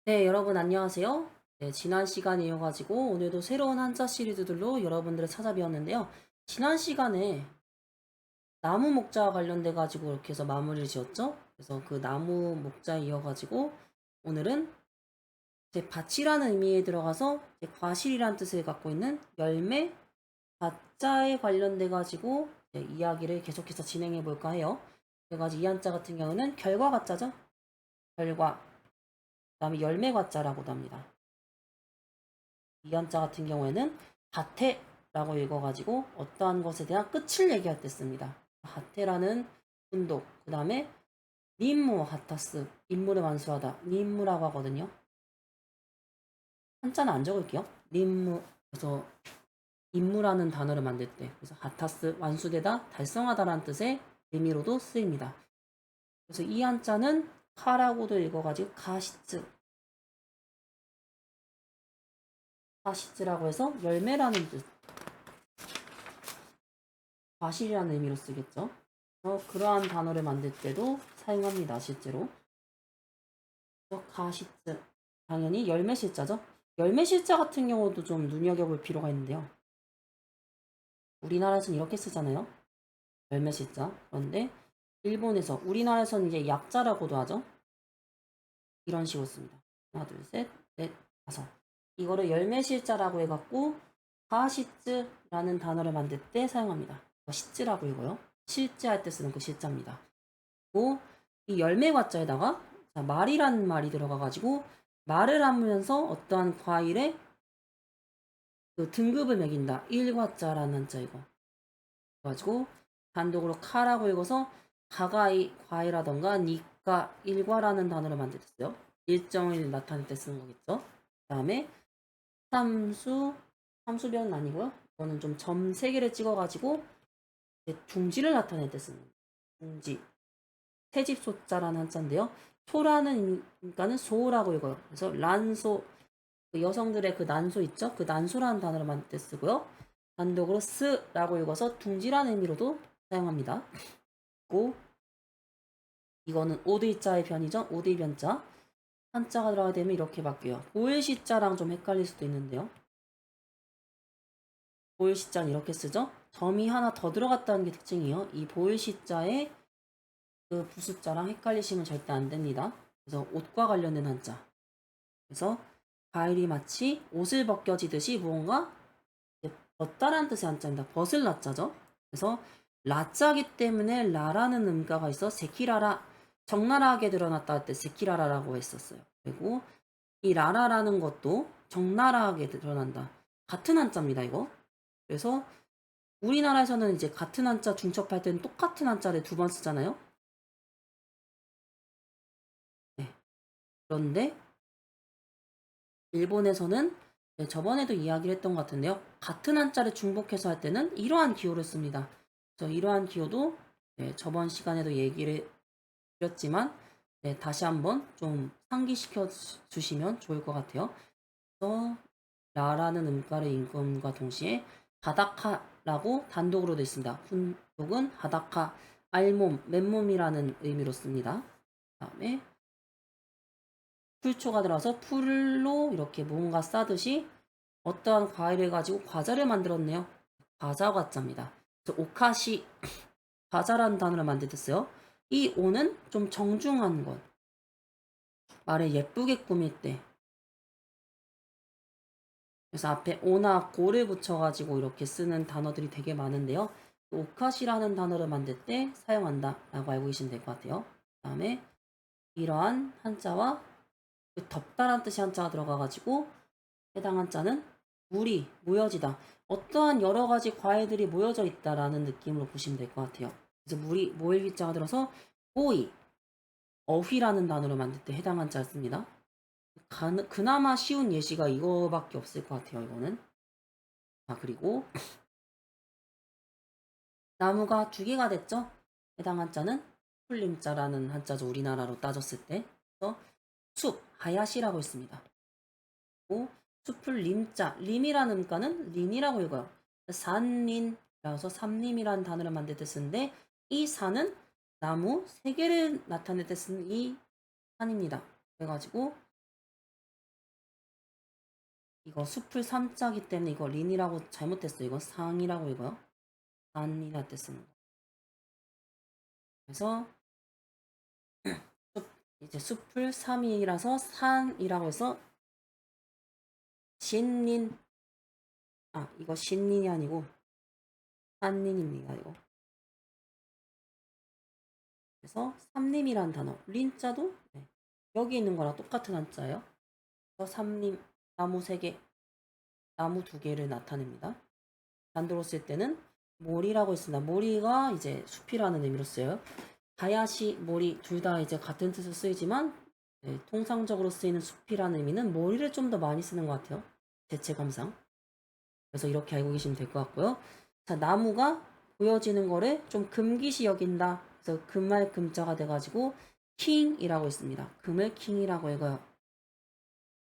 네, 여러분 안녕하세요. 네, 지난 시간에 이어가지고 오늘도 새로운 한자 시리즈들로 여러분들을 찾아뵈었는데요. 지난 시간에 나무 목자와 관련돼 가지고 이렇게 해서 마무리를 지었죠. 그래서 그 나무 목자에 이어가지고 오늘은 이제 밭이라는 의미에 들어가서 이제 과실이라는 뜻을 갖고 있는 열매 밭자에 관련돼 가지고 이야기를 계속해서 진행해 볼까 해요. 그래가지고 이 한자 같은 경우는 결과 가자죠. 결과. 그다음에 열매 과자라고도 합니다. 이 한자 같은 경우에는 하태라고 읽어가지고 어떠한 것에 대한 끝을 얘기할 때 씁니다. 하태라는 운동, 그 다음에 님무 하타스, 임무를 완수하다, 님무라고 하거든요. 한자는 안 적을게요. 님무, 그래서 임무라는 단어를 만들 때, 그래서 하타스, 완수되다, 달성하다라는 뜻의 의미로도 쓰입니다. 그래서 이 한자는 카라고도 읽어가지고 가시츠, 가시츠라고 해서 열매라는 뜻, 과실이라는 의미로 쓰겠죠. 그러한 단어를 만들 때도 사용합니다. 실제로. 가시츠. 당연히 열매실자죠. 열매실자 같은 경우도 좀 눈여겨볼 필요가 있는데요. 우리나라에서는 이렇게 쓰잖아요. 열매실자. 그런데 일본에서, 우리나라에서는 이제 약자라고도 하죠. 이런 식으로 씁니다. 하나, 둘, 셋, 넷, 다섯. 이거를 열매실자라고 해갖고 가시츠라는 단어를 만들 때 사용합니다. 시츠라고 읽어요. 실제할 때 쓰는 그 실자입니다. 그리고 이 열매 과자에다가 말이라는 말이 들어가가지고 말을 하면서 어떠한 과일에 그 등급을 매긴다. 1과자라는 한자 이거. 그래가지고 단독으로 카라고 읽어서 가가이 과일하던가 니까 일과라는 단어를 만들었어요. 일정을 나타낼 때 쓰는 거겠죠. 그 다음에 삼수, 삼수변은 아니고요. 이거는 좀 점 3개를 찍어가지고 둥지를 나타낼 때 쓰는 거예요. 둥지. 새집소자라는 한자인데요. 소라는 인가는 소라고 읽어요. 그래서 란소, 그 여성들의 그 난소 있죠? 그 난소라는 단어를 만들 때 쓰고요. 단독으로 스라고 읽어서 둥지라는 의미로도 사용합니다. 그리고 이거는 오드이자의 변이죠. 오드이 변자. 한자가 들어가게 되면 이렇게 바뀌어요. 보일시자랑 좀 헷갈릴 수도 있는데요. 보일시자는 이렇게 쓰죠. 점이 하나 더 들어갔다는 게 특징이에요. 이 보일시자에 그 부숫자랑 헷갈리시면 절대 안 됩니다. 그래서 옷과 관련된 한자. 그래서 과일이 마치 옷을 벗겨지듯이 무언가 벗다라는 뜻의 한자입니다. 벗을 라자죠. 그래서 라자기 때문에 라라는 음가가 있어 세키라라 적나라하게 드러났다 할 때 세키라라라고 했었어요. 그리고 이 라라라는 것도 적나라하게 드러난다. 같은 한자입니다. 이거. 그래서 우리나라에서는 이제 같은 한자 중첩할 때는 똑같은 한자를 2번 쓰잖아요. 네. 그런데 일본에서는 저번에도 이야기를 했던 것 같은데요. 같은 한자를 중복해서 할 때는 이러한 기호를 씁니다. 그래서 이러한 기호도 저번 시간에도 얘기를 드렸지만 다시 한번 좀 상기시켜 주시면 좋을 것 같아요. 그래서 라라는 음가의 임금과 동시에 바다카라고 단독으로 되어 있습니다. 훈독은 바다카, 알몸, 맨몸이라는 의미로 씁니다. 그 다음에 풀초가 들어서 풀로 이렇게 뭔가 싸듯이 어떠한 과일을 가지고 과자를 만들었네요. 과자 과자입니다. 그래서 오카시 과자라는 단어를 만들었어요. 이 오는 좀 정중한 것. 말을 예쁘게 꾸밀 때. 그래서 앞에 오나 고를 붙여가지고 이렇게 쓰는 단어들이 되게 많은데요. 오카시라는 단어를 만들 때 사용한다 라고 알고 계시면 될 것 같아요. 그 다음에 이러한 한자와 그 덥다란 뜻이 한자가 들어가가지고 해당 한자는 물이 모여지다. 어떠한 여러 가지 과일들이 모여져 있다라는 느낌으로 보시면 될 것 같아요. 그래서 물이 모일 기자가 들어서 오이, 어휘라는 단어로 만들 때 해당 한자를 씁니다. 그나마 쉬운 예시가 이거밖에 없을 것 같아요. 이거는. 그리고 나무가 2개가 됐죠. 해당 한자는 풀림자라는 한자죠. 우리나라로 따졌을 때. 그래서 숲, 하야시라고 있습니다. 그리고 숲을 림자, 림이라는 음가는 린이라고 읽어요. 산린이라서 삼림이라는 단어를 만들 때 쓰는데 이 산은 나무 3개를 나타낼 때 쓰는 이 산입니다. 그래가지고 이거 숲을 삼자기 때문에 이거 린이라고 잘못했어요. 이거 상이라고 이거요. 산이라 때 쓰는 거. 그래서 이제 숲을 3이라서 산이라고 해서 신린. 이거 신린이 아니고 산린입니다. 이거. 그래서 삼림이라는 단어. 린자도 네. 여기 있는 거랑 똑같은 한자예요. 그래서 삼림, 나무 3개, 나무 2개를 나타냅니다. 단도로 쓸 때는 모리라고 있습니다. 모리가 이제 숲이라는 의미로 써요. 하야시, 모리 둘 다 이제 같은 뜻으로 쓰이지만 네, 통상적으로 쓰이는 숲이라는 의미는 모리를 좀 더 많이 쓰는 것 같아요. 대체감상. 그래서 이렇게 알고 계시면 될 것 같고요. 자, 나무가 보여지는 거를 좀 금기시 여긴다. 그래서 금말 금자가 돼가지고 킹이라고 있습니다. 금을 킹이라고 읽어요.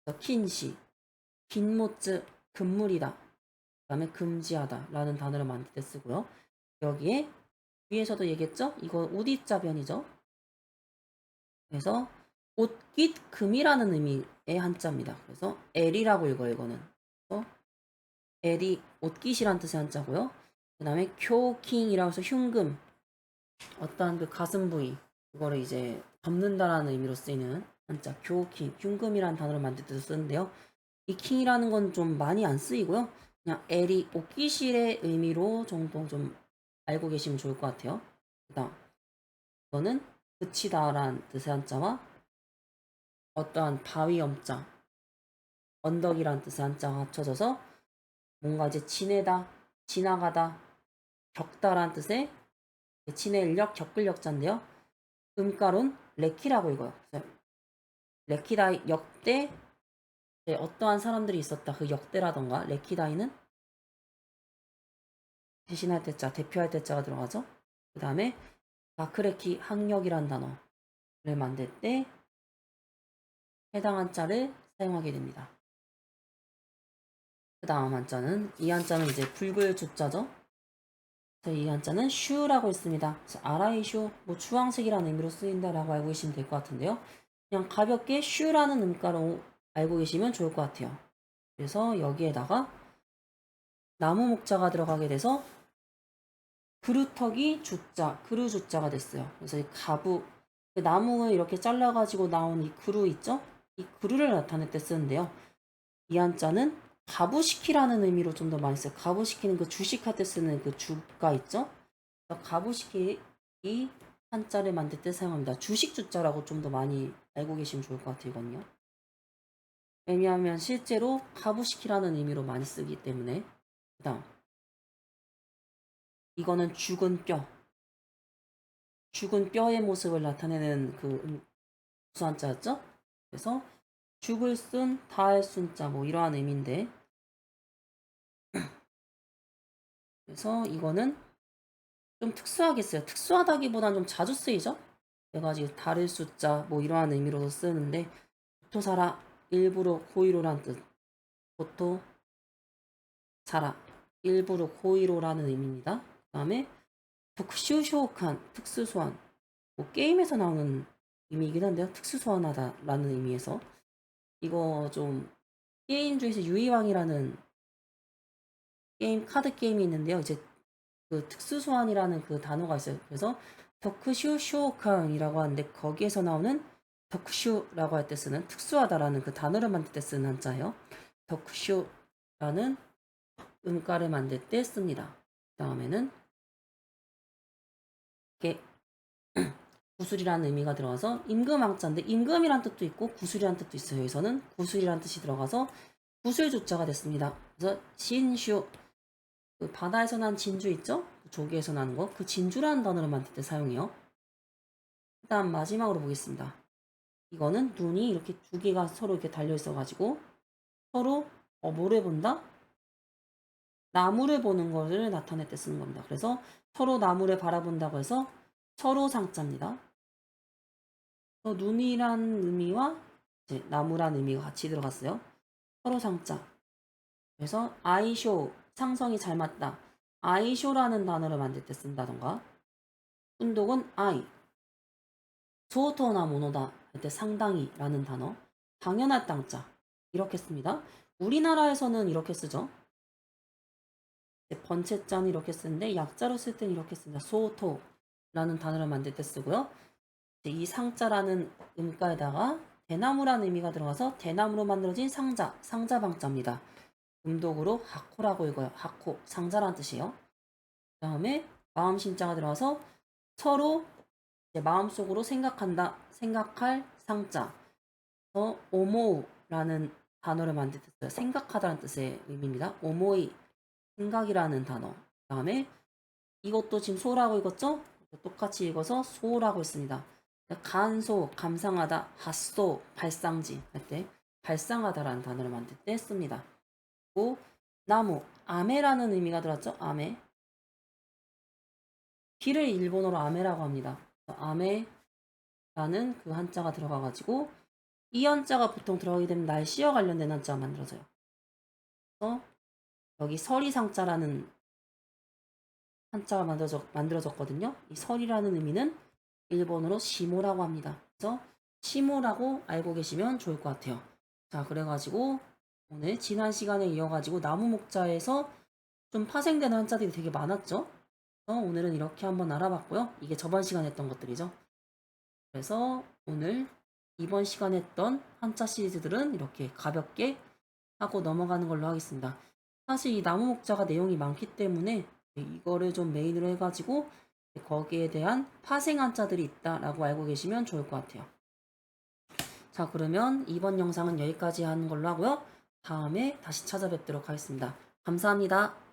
그래서 킨시, 긴모츠, 금물이다. 그 다음에 금지하다 라는 단어를 만들 때 쓰고요. 여기에 위에서도 얘기했죠? 이거 우디자변이죠. 그래서 옷깃 금이라는 의미의 한자입니다. 그래서 엘이라고 읽어요. 이거는. 그래서 엘이 옷깃이란 뜻의 한자고요. 그 다음에 쿄킹이라고 해서 흉금, 어떠한 그 가슴 부위 그거를 이제 덮는다라는 의미로 쓰이는 한자 쿄킹, 흉금이라는 단어를 만들 때도 쓰는데요. 이 킹이라는 건 좀 많이 안 쓰이고요. 그냥 엘이 옷깃의 의미로 정도 좀 알고 계시면 좋을 것 같아요. 그 다음 이거는 그치다라는 뜻의 한자와 어떠한 바위 엄자, 언덕이라는 뜻의 한자가 합쳐져서 뭔가 이제 지내다, 지나가다, 겪다라는 뜻의 지낼력, 겪을력자인데요. 음가론 레키라고 읽어요. 레키다이 역대 어떠한 사람들이 있었다. 그 역대라던가 레키다이는 대신할 때자, 대표할 때자가 들어가죠. 그 다음에 바크레키 학력이란 단어를 만들 때 해당 한자를 사용하게 됩니다. 그 다음 한자는 이 한자는 이제 붉을 주자죠. 이 한자는 슈라고 있습니다. 아라이 슈, 뭐 주황색이라는 의미로 쓰인다라고 알고 계시면 될 것 같은데요. 그냥 가볍게 슈라는 음가로 알고 계시면 좋을 것 같아요. 그래서 여기에다가 나무 목자가 들어가게 돼서 그루터기 주자, 그루 주자가 됐어요. 그래서 이 가부, 그 나무를 이렇게 잘라가지고 나온 이 그루 있죠? 이 그루를 나타낼 때 쓰는데요. 이 한자는 가부시키라는 의미로 좀 더 많이 써요. 가부시키는 그 주식할 때 쓰는 그 주가 있죠? 가부시키 이 한자를 만들 때 사용합니다. 주식 주자라고 좀 더 많이 알고 계시면 좋을 것 같아요, 이건요. 왜냐하면 실제로 가부시키라는 의미로 많이 쓰기 때문에. 그 다음 이거는 죽은 뼈, 죽은 뼈의 모습을 나타내는 그 수한자였죠? 그래서 죽을 쓴, 다할 순자 뭐 이러한 의미인데, 그래서 이거는 좀 특수하겠어요. 특수하다기보다는 좀 자주 쓰이죠? 그래가지고 다를 숫자 뭐 이러한 의미로 쓰는데, 고토사라 일부러 고의로란 뜻, 고토 사라 일부러 고의로라는 의미입니다. 그 다음에 특수쇼칸 특수소환, 뭐 게임에서 나오는 의미이긴 한데요. 특수소환하다라는 의미에서 이거 좀 게임 중에서 유이왕이라는 게임 카드 게임이 있는데요. 이제 그 특수소환이라는 그 단어가 있어요. 그래서 덕크슈 쇼칸이라고 하는데 거기에서 나오는 덕슈라고 할 때 쓰는 특수하다라는 그 단어를 만들 때 쓰는 한자예요. 덕슈라는 음가를 만들 때 씁니다. 그 다음에는 이게 구술이라는 의미가 들어가서 임금왕자인데 임금이란 뜻도 있고 구술이란 뜻도 있어요. 여기서는 구술이란 뜻이 들어가서 구술조자가 됐습니다. 그래서 신슈, 그 바다에서 난 진주 있죠? 조개에서 나는 거. 그 진주라는 단어를 만들 때 사용해요. 그 다음 마지막으로 보겠습니다. 이거는 눈이 이렇게 두 개가 서로 이렇게 달려 있어가지고 서로 뭐를 본다? 나무를 보는 것을 나타낼 때 쓰는 겁니다. 그래서 서로 나무를 바라본다고 해서 서로 상자입니다. 눈이란 의미와 이제 나무란 의미가 같이 들어갔어요. 서로 상자. 그래서 아이쇼, 상성이 잘 맞다. 아이쇼라는 단어를 만들 때 쓴다던가. 운동은 아이. 소토나 모노다 할 때 상당히 라는 단어. 당연할 땅자. 이렇게 씁니다. 우리나라에서는 이렇게 쓰죠. 번체자는 이렇게 쓰는데 약자로 쓸 때는 이렇게 씁니다. 소토라는 단어를 만들 때 쓰고요. 이 상자라는 음가에다가 대나무라는 의미가 들어가서 대나무로 만들어진 상자, 상자방자입니다. 음독으로 하코라고 읽어요. 하코, 상자란 뜻이에요. 그 다음에 마음신자가 들어가서 서로 마음속으로 생각한다, 생각할 상자. 오모우라는 단어를 만들 때 써요. 생각하다는 뜻의 의미입니다. 오모이, 생각이라는 단어. 그 다음에 이것도 지금 소라고 읽었죠? 똑같이 읽어서 소라고 했습니다. 간소, 감상하다, 핫소, 발상지 할 때 발상하다라는 단어를 만들 때 씁니다. 그리고 나무, 아메라는 의미가 들었죠? 아메. 비를 일본어로 아메라고 합니다. 아메라는 그 한자가 들어가가지고 이 한자가 보통 들어가게 되면 날씨와 관련된 한자가 만들어져요. 그래서 여기 서리상자라는 한자가 만들어졌거든요. 이 설이라는 의미는 일본어로 시모라고 합니다. 그래서 시모라고 알고 계시면 좋을 것 같아요. 자, 그래가지고 오늘 지난 시간에 이어가지고 나무 목자에서 좀 파생되는 한자들이 되게 많았죠. 그래서 오늘은 이렇게 한번 알아봤고요. 이게 저번 시간에 했던 것들이죠. 그래서 오늘 이번 시간에 했던 한자 시리즈들은 이렇게 가볍게 하고 넘어가는 걸로 하겠습니다. 사실 이 나무 목자가 내용이 많기 때문에 이거를 좀 메인으로 해가지고 거기에 대한 파생 한자들이 있다라고 알고 계시면 좋을 것 같아요. 자, 그러면 이번 영상은 여기까지 하는 걸로 하고요. 다음에 다시 찾아뵙도록 하겠습니다. 감사합니다.